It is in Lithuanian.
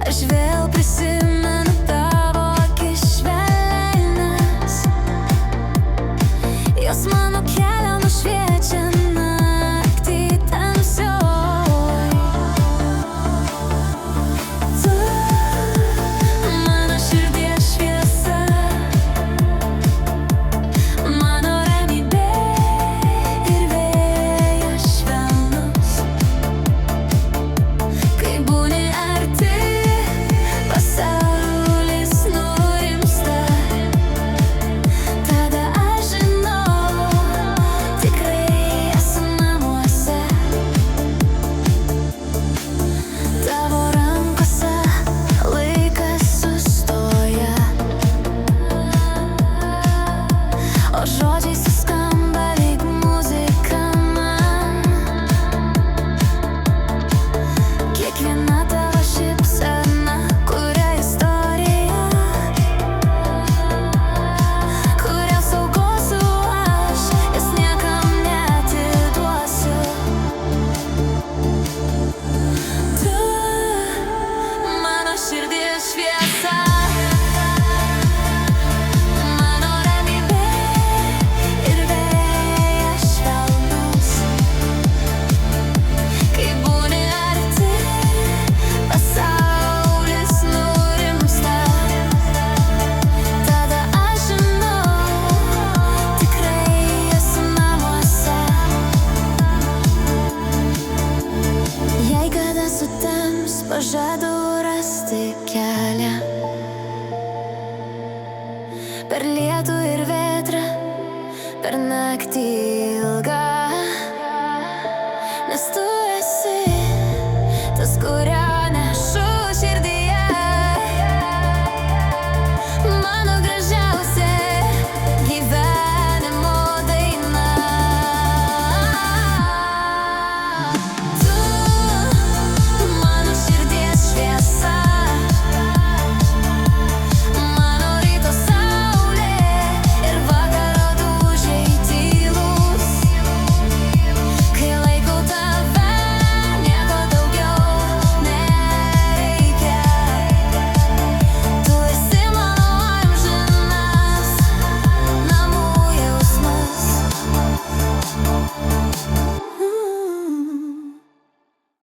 Aš vėl prisimenu tavo akis švelnias, jos mano kelią nušviečia naktį tamsioj. Tu mano širdies šviesa, mano ramybė ir vėjas švelnus. Kai būni arti, pasaulis nurimsta. Tada aš žinau, tikrai esu namuose. Tavo rankose laikas sustoja, o žodžiai suskamba lyg muzika man. Kiekviena tavo šypsena kuria istoriją, kurios aukosiu aš, jas niekam neatiduosiu. Tu mano širdies šviesa, mano ramybė ir vėjas švelnus. Kai būni arti, pasaulis nurimsta. Tada aš žinau, tikrai esu namuose. Jei kada sutems, pažadu rasti kelią per lietų ir vėtrą, per naktį